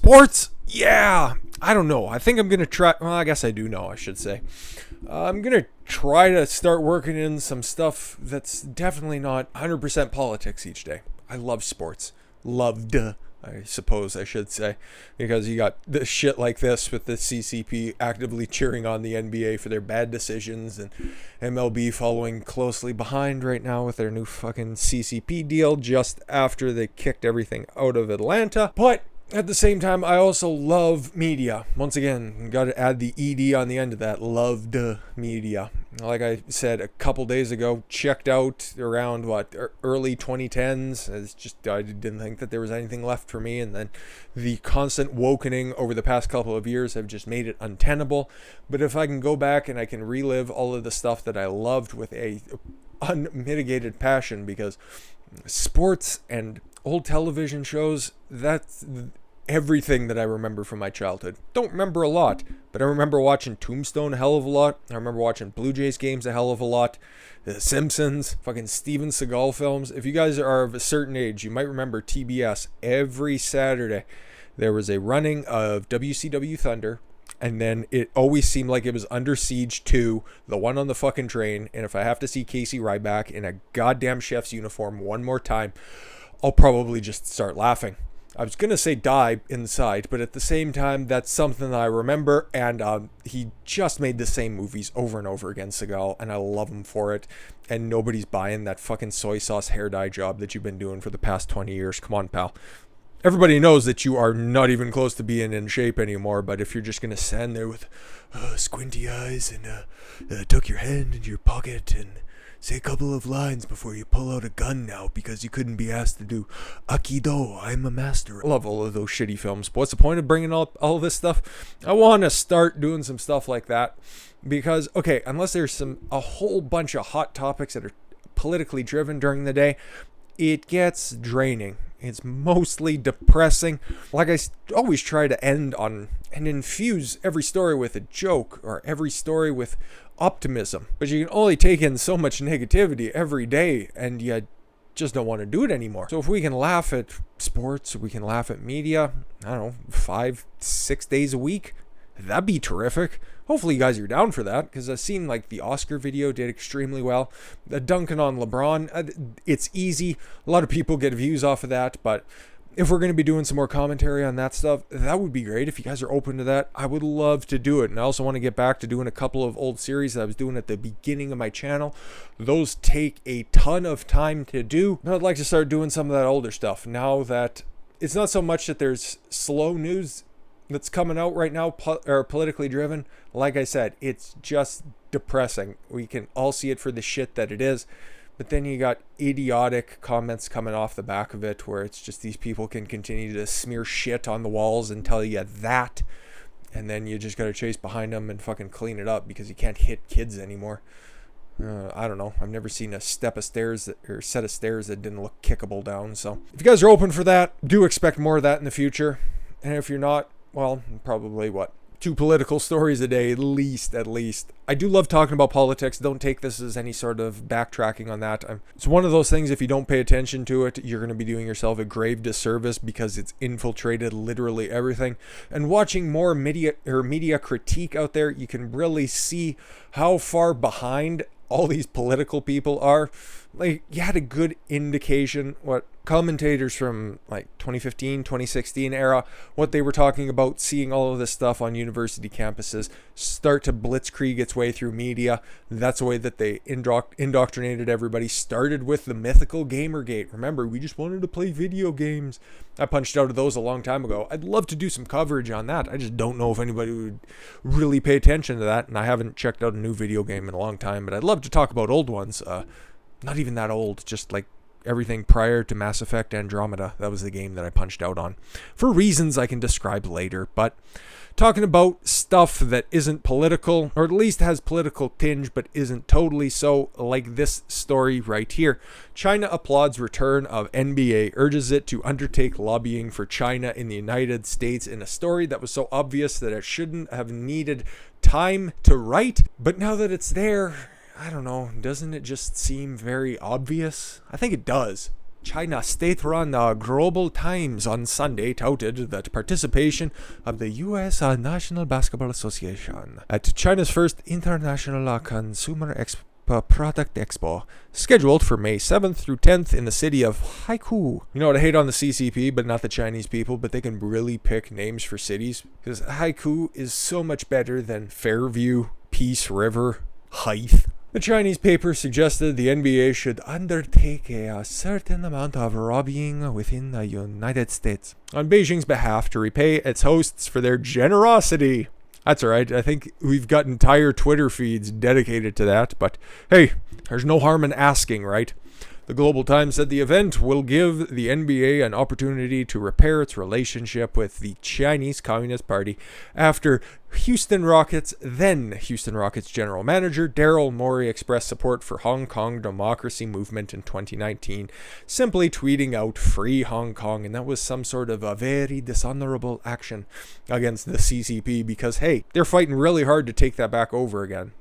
Sports? Yeah. I don't know. I think I'm going to try. Well, I guess I do know, I should say. I'm going to try to start working in some stuff that's definitely not 100% politics each day. I love sports. Loved, I suppose I should say. Because you got this shit like this with the CCP actively cheering on the NBA for their bad decisions, and MLB following closely behind right now with their new fucking CCP deal just after they kicked everything out of Atlanta. But at the same time, I also love media. Once again, got to add the ED on the end of that. Loved media. Like I said a couple days ago, checked out around early 2010s. It's just I didn't think that there was anything left for me, and then the constant wokening over the past couple of years have just made it untenable. But if I can go back and I can relive all of the stuff that I loved with a unmitigated passion, because sports and old television shows, that's everything that I remember from my childhood. Don't remember a lot, but I remember watching Tombstone a hell of a lot. I remember watching Blue Jays games a hell of a lot. The Simpsons, fucking Steven Seagal films. If you guys are of a certain age, you might remember TBS. Every Saturday there was a running of WCW Thunder, and then it always seemed like it was Under Siege 2, the one on the fucking train. And if I have to see Casey Ryback in a goddamn chef's uniform one more time, I'll probably just start laughing. I was going to say die inside, but at the same time, that's something that I remember, and he just made the same movies over and over again, Seagal, and I love him for it, and nobody's buying that fucking soy sauce hair dye job that you've been doing for the past 20 years. Come on, pal. Everybody knows that you are not even close to being in shape anymore, but if you're just going to stand there with squinty eyes and tuck your hand into your pocket and say a couple of lines before you pull out a gun now because you couldn't be asked to do Aikido, I'm a master. I love all of those shitty films, but what's the point of bringing up all this stuff? I want to start doing some stuff like that because, okay, unless there's a whole bunch of hot topics that are politically driven during the day, it gets draining. It's mostly depressing. Like I always try to end on and infuse every story with a joke or every story with optimism. But you can only take in so much negativity every day, and you just don't want to do it anymore. So if we can laugh at sports, we can laugh at media, I don't know, 5-6 days a week, that'd be terrific. Hopefully you guys are down for that, because I've seen like the Oscar video did extremely well. The dunking on LeBron, it's easy. A lot of people get views off of that, but if we're going to be doing some more commentary on that stuff, that would be great. If you guys are open to that, I would love to do it. And I also want to get back to doing a couple of old series that I was doing at the beginning of my channel. Those take a ton of time to do. But I'd like to start doing some of that older stuff now that it's not so much that there's slow news that's coming out right now or politically driven. Like I said, it's just depressing. We can all see it for the shit that it is. But then you got idiotic comments coming off the back of it where it's just these people can continue to smear shit on the walls and tell you that. And then you just got to chase behind them and fucking clean it up because you can't hit kids anymore. I don't know. I've never seen a set of stairs that didn't look kickable down. So if you guys are open for that, do expect more of that in the future. And if you're not, well, probably 2 political stories a day, at least. I do love talking about politics. Don't take this as any sort of backtracking on that. It's one of those things, if you don't pay attention to it, you're going to be doing yourself a grave disservice because it's infiltrated literally everything. And watching more media critique out there, you can really see how far behind all these political people are. Like, you had a good indication what commentators from like 2015, 2016 era, what they were talking about, seeing all of this stuff on university campuses start to blitzkrieg its way through media. That's the way that they indoctrinated everybody. Started with the mythical Gamergate. Remember, we just wanted to play video games. I punched out of those a long time ago. I'd love to do some coverage on that. I just don't know if anybody would really pay attention to that, and I haven't checked out a new video game in a long time, but I'd love to talk about old ones. Not even that old, just like everything prior to Mass Effect Andromeda. That was the game that I punched out on for reasons I can describe later. But talking about stuff that isn't political, or at least has political tinge but isn't totally so, like this story right here. China applauds return of NBA, urges it to undertake lobbying for China in the United States, in a story that was so obvious that it shouldn't have needed time to write. But now that it's there, I don't know, doesn't it just seem very obvious? I think it does. China state-run Global Times on Sunday touted that participation of the U.S. National Basketball Association at China's first international consumer product expo, scheduled for May 7th through 10th in the city of Haikou. You know what I hate on the CCP, but not the Chinese people, but they can really pick names for cities, because Haikou is so much better than Fairview, Peace River, Hythe. The Chinese paper suggested the NBA should undertake a certain amount of lobbying within the United States on Beijing's behalf to repay its hosts for their generosity. That's all right. I think we've got entire Twitter feeds dedicated to that, but hey, there's no harm in asking, right? The Global Times said the event will give the NBA an opportunity to repair its relationship with the Chinese Communist Party after Houston Rockets general manager Daryl Morey expressed support for Hong Kong democracy movement in 2019, simply tweeting out "Free Hong Kong," and that was some sort of a very dishonorable action against the CCP because, hey, they're fighting really hard to take that back over again.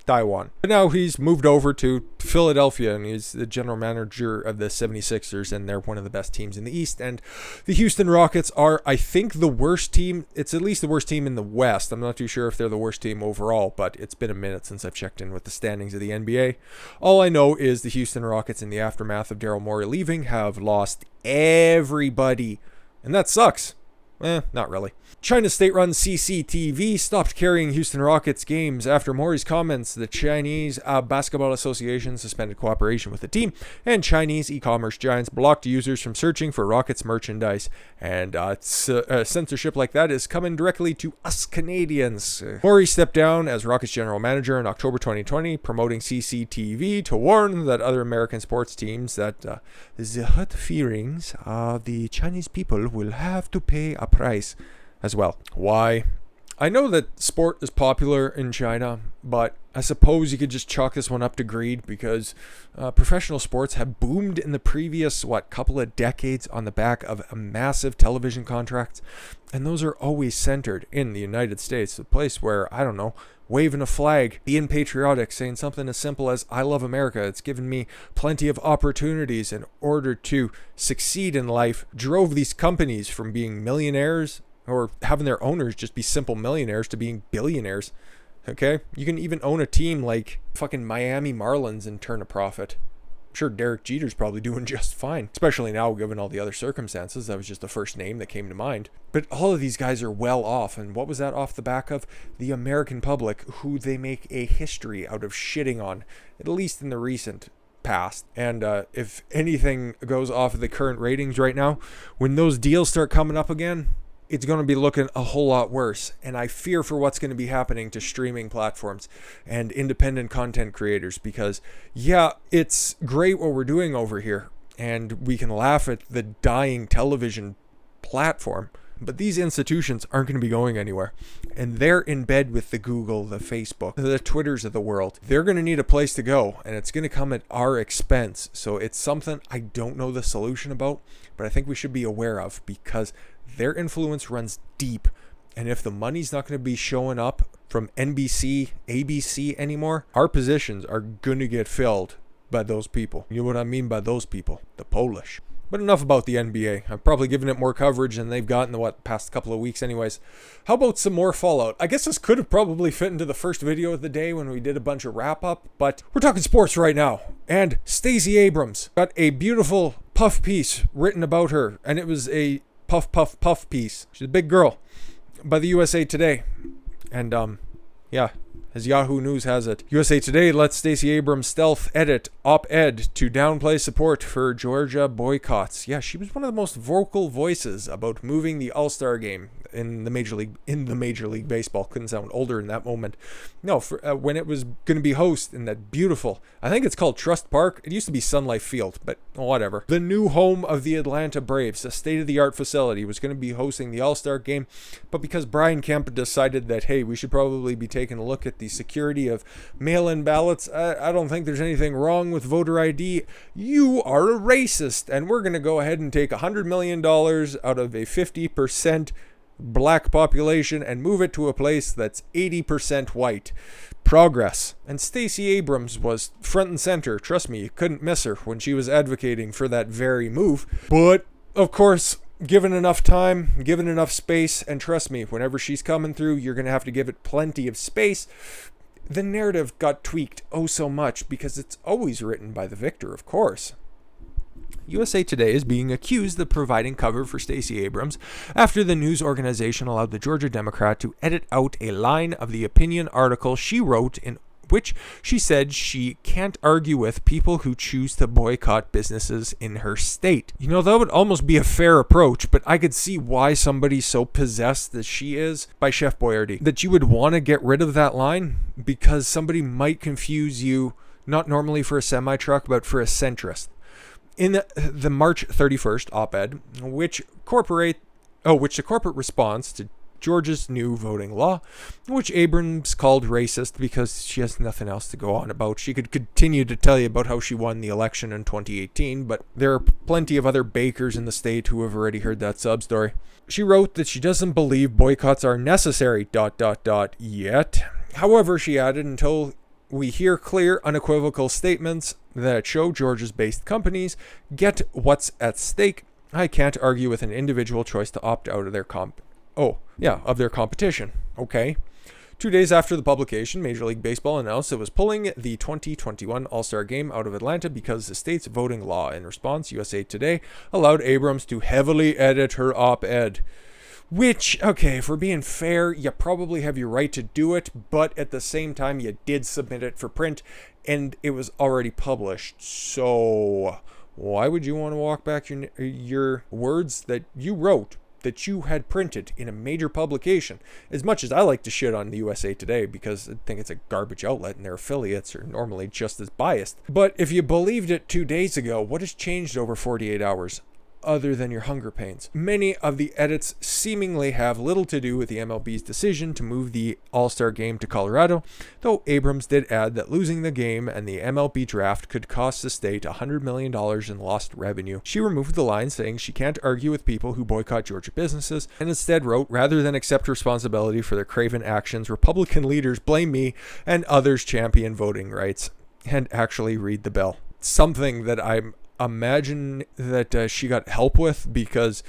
Taiwan. But now he's moved over to Philadelphia and he's the general manager of the 76ers, and they're one of the best teams in the East. And the Houston Rockets are, I think, the worst team. It's at least the worst team in the West. I'm not too sure if they're the worst team overall, but it's been a minute since I've checked in with the standings of the NBA. All I know is the Houston Rockets, in the aftermath of Daryl Morey leaving, have lost everybody. And that sucks. Not really. China's state-run CCTV stopped carrying Houston Rockets games after Morey's comments. The Chinese Basketball Association suspended cooperation with the team, and Chinese e-commerce giants blocked users from searching for Rockets merchandise. And censorship like that is coming directly to us Canadians. Morey stepped down as Rockets general manager in October 2020, promoting CCTV to warn that other American sports teams that the hurt feelings of the Chinese people will have to pay a price as well. Why? I know that sport is popular in China, but I suppose you could just chalk this one up to greed because professional sports have boomed in the previous, couple of decades on the back of massive television contracts. And those are always centered in the United States, a place where, I don't know, waving a flag, being patriotic, saying something as simple as "I love America." It's given me plenty of opportunities in order to succeed in life. Drove these companies from being millionaires or having their owners just be simple millionaires to being billionaires. Okay? You can even own a team like fucking Miami Marlins and turn a profit. I'm sure Derek Jeter's probably doing just fine, especially now given all the other circumstances. That was just the first name that came to mind. But all of these guys are well off, and what was that off the back of? The American public, who they make a history out of shitting on, at least in the recent past. And if anything goes off of the current ratings right now, when those deals start coming up again, it's going to be looking a whole lot worse. And I fear for what's going to be happening to streaming platforms and independent content creators, because yeah, it's great what we're doing over here and we can laugh at the dying television platform, but these institutions aren't going to be going anywhere, and they're in bed with the Google, the Facebook, the Twitters of the world. They're going to need a place to go, and it's going to come at our expense. So it's something I don't know the solution about, but I think we should be aware of, because their influence runs deep. And if the money's not going to be showing up from NBC, ABC anymore, our positions are going to get filled by those people. You know what I mean by those people? The Polish. But enough about the NBA. I've probably given it more coverage than they've gotten the past couple of weeks anyways. How about some more Fallout? I guess this could have probably fit into the first video of the day when we did a bunch of wrap up, but we're talking sports right now. And Stacey Abrams got a beautiful puff piece written about her, and it was a puff piece. She's a big girl, by the USA Today. And yeah, as Yahoo News has it, USA Today lets Stacey Abrams stealth edit op-ed to downplay support for Georgia boycotts. Yeah, she was one of the most vocal voices about moving the All-Star game in the Major League Baseball. Couldn't sound older in that moment. No, when it was going to be hosted in that beautiful, I think it's called Trust Park. It used to be Sun Life Field, but whatever. The new home of the Atlanta Braves, a state-of-the-art facility, was going to be hosting the All-Star game, but because Brian Kemp decided that, hey, we should probably be taking a look at the security of mail-in ballots. I don't think there's anything wrong with voter ID. You are a racist, and we're going to go ahead and take $100 million out of a 50% black population and move it to a place that's 80% white. Progress. And Stacey Abrams was front and center. Trust me, you couldn't miss her when she was advocating for that very move. But, of course, given enough time, given enough space, and trust me, whenever she's coming through, you're going to have to give it plenty of space. The narrative got tweaked oh so much because it's always written by the victor, of course. USA Today is being accused of providing cover for Stacey Abrams after the news organization allowed the Georgia Democrat to edit out a line of the opinion article she wrote in which she said she can't argue with people who choose to boycott businesses in her state. You know, that would almost be a fair approach, but I could see why somebody so possessed as she is by Chef Boyardee, that you would want to get rid of that line because somebody might confuse you, not normally for a semi-truck, but for a centrist. In the March 31st op-ed, which the corporate response to Georgia's new voting law, which Abrams called racist because she has nothing else to go on about. She could continue to tell you about how she won the election in 2018, but there are plenty of other bakers in the state who have already heard that sub-story. She wrote that she doesn't believe boycotts are necessary, yet. However, she added, until we hear clear, unequivocal statements that show Georgia's based companies get what's at stake, I can't argue with an individual choice to opt out of their competition. Okay. 2 days after the publication, Major League Baseball announced it was pulling the 2021 All-Star Game out of Atlanta because the state's voting law. In response, USA Today allowed Abrams to heavily edit her op-ed. Which, okay, if we're being fair, you probably have your right to do it, but at the same time, you did submit it for print, and it was already published. So, why would you want to walk back your words that you wrote, that you had printed in a major publication? As much as I like to shit on the USA Today because I think it's a garbage outlet and their affiliates are normally just as biased. But if you believed it 2 days ago, what has changed over 48 hours? Other than your hunger pains. Many of the edits seemingly have little to do with the MLB's decision to move the All-Star Game to Colorado, though Abrams did add that losing the game and the MLB draft could cost the state $100 million in lost revenue. She removed the line saying she can't argue with people who boycott Georgia businesses, and instead wrote, rather than accept responsibility for their craven actions, Republican leaders blame me and others champion voting rights, and actually read the bill. Something that I'm imagine that she got help with, because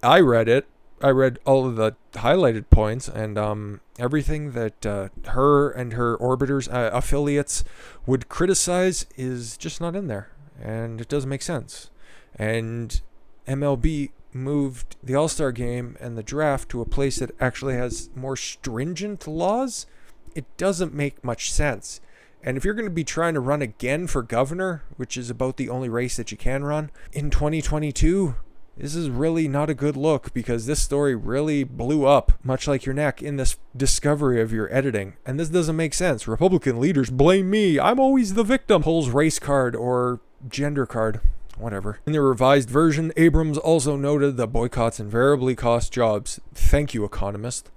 I read it. I read all of the highlighted points, and everything that her and her orbiters affiliates would criticize is just not in there, and it doesn't make sense. And MLB moved the All-Star Game and the draft to a place that actually has more stringent laws. It doesn't make much sense. And if you're going to be trying to run again for governor, which is about the only race that you can run in 2022, this is really not a good look, because this story really blew up, much like your neck, in this discovery of your editing. And this doesn't make sense. Republican leaders blame me. I'm always the victim. Pulls race card or gender card. Whatever. In the revised version, Abrams also noted that boycotts invariably cost jobs. Thank you, economist.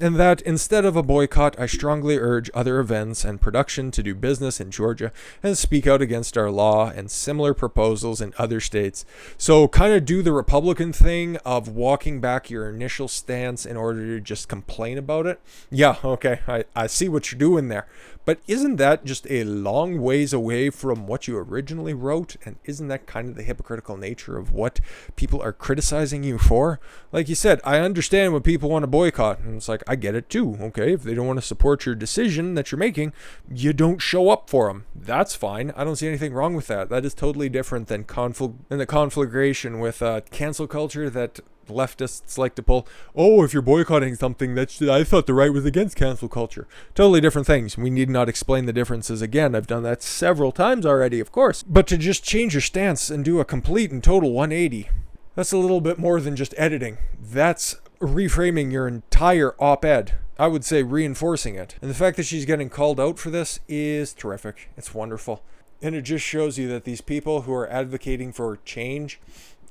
And that instead of a boycott, I strongly urge other events and production to do business in Georgia and speak out against our law and similar proposals in other states. So kind of do the Republican thing of walking back your initial stance in order to just complain about it. Yeah, okay, I see what you're doing there. But isn't that just a long ways away from what you originally wrote? And isn't that kind of the hypocritical nature of what people are criticizing you for? Like you said, I understand when people want to boycott. And it's like, I get it too. Okay, if they don't want to support your decision that you're making, you don't show up for them. That's fine. I don't see anything wrong with that. That is totally different than the conflagration with cancel culture that leftists like to pull. Oh, if you're boycotting something, I thought the right was against cancel culture. Totally different things. We need not explain the differences again. I've done that several times already, of course. But to just change your stance and do a complete and total 180, that's a little bit more than just editing. That's reframing your entire op-ed. I would say reinforcing it. And the fact that she's getting called out for this is terrific. It's wonderful. And it just shows you that these people who are advocating for change,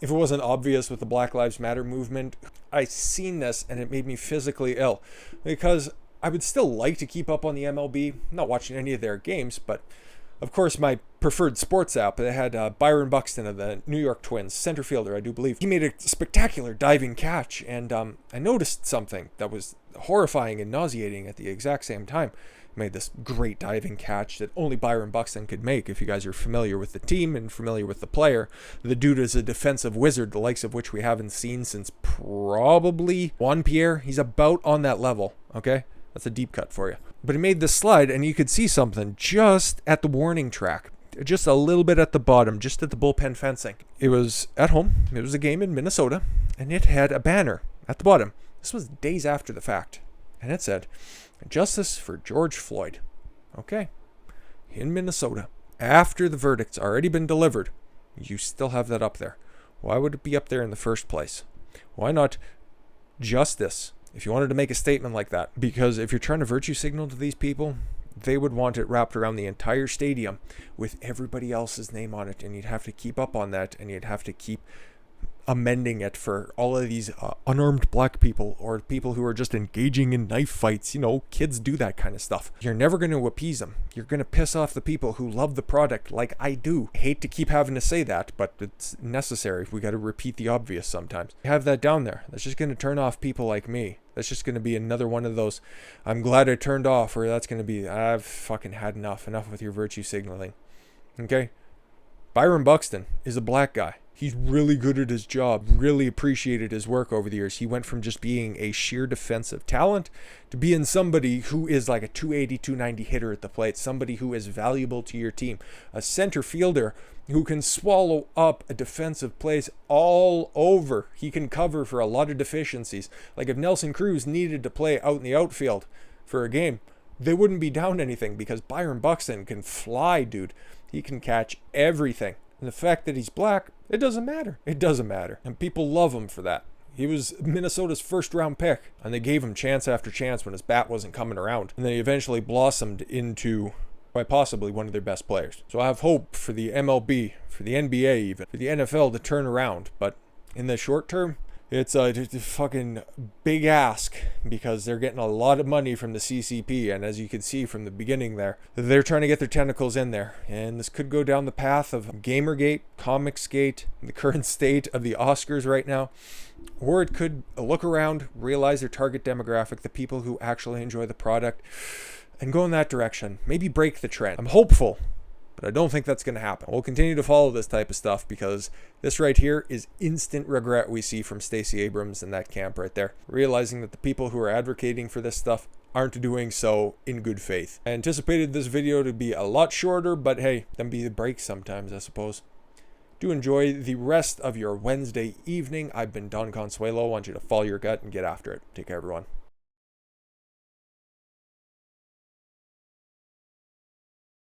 if it wasn't obvious with the Black Lives Matter movement, I seen this and it made me physically ill, because I would still like to keep up on the MLB. I'm not watching any of their games, but Of course, my preferred sports app, it had Byron Buxton of the New York Twins, center fielder, I do believe. He made a spectacular diving catch, and I noticed something that was horrifying and nauseating at the exact same time. He made this great diving catch that only Byron Buxton could make. If you guys are familiar with the team and familiar with the player, the dude is a defensive wizard, the likes of which we haven't seen since probably Juan Pierre. He's about on that level, okay? That's a deep cut for you. But he made this slide, and you could see something just at the warning track, just a little bit at the bottom, just at the bullpen fencing. It was at home. It was a game in Minnesota, and it had a banner at the bottom. This was days after the fact, and it said, "Justice for George Floyd." Okay, in Minnesota, after the verdict's already been delivered, you still have that up there. Why would it be up there in the first place? Why not justice? If you wanted to make a statement like that, because if you're trying to virtue signal to these people, they would want it wrapped around the entire stadium with everybody else's name on it, and you'd have to keep up on that, and you'd have to keep amending it for all of these unarmed black people or people who are just engaging in knife fights. You know, kids do that kind of stuff. You're never going to appease them. You're going to piss off the people who love the product like I do. I hate to keep having to say that, but it's necessary. We got to repeat the obvious sometimes. Have that down there. That's just going to turn off people like me. That's just going to be another one of those, I'm glad I turned off, or that's going to be, I've fucking had enough. Enough with your virtue signaling. Okay? Byron Buxton is a black guy. He's really good at his job, really appreciated his work over the years. He went from just being a sheer defensive talent to being somebody who is like a 280, 290 hitter at the plate, somebody who is valuable to your team, a center fielder who can swallow up a defensive plays all over. He can cover for a lot of deficiencies. Like if Nelson Cruz needed to play out in the outfield for a game, they wouldn't be down anything because Byron Buxton can fly, dude. He can catch everything. And the fact that he's black, it doesn't matter. It doesn't matter. And people love him for that. He was Minnesota's first round pick, and they gave him chance after chance when his bat wasn't coming around. And then he eventually blossomed into quite possibly one of their best players. So I have hope for the MLB, for the NBA even, for the NFL to turn around. But in the short term, it's a fucking big ask because they're getting a lot of money from the CCP. And as you can see from the beginning there, they're trying to get their tentacles in there. And this could go down the path of Gamergate, Comicsgate, the current state of the Oscars right now. Or it could look around, realize their target demographic, the people who actually enjoy the product, and go in that direction. Maybe break the trend. I'm hopeful, but I don't think that's going to happen. We'll continue to follow this type of stuff because this right here is instant regret we see from Stacey Abrams and that camp right there. Realizing that the people who are advocating for this stuff aren't doing so in good faith. I anticipated this video to be a lot shorter, but hey, them be the breaks sometimes, I suppose. Do enjoy the rest of your Wednesday evening. I've been Don Consuelo. I want you to follow your gut and get after it. Take care, everyone.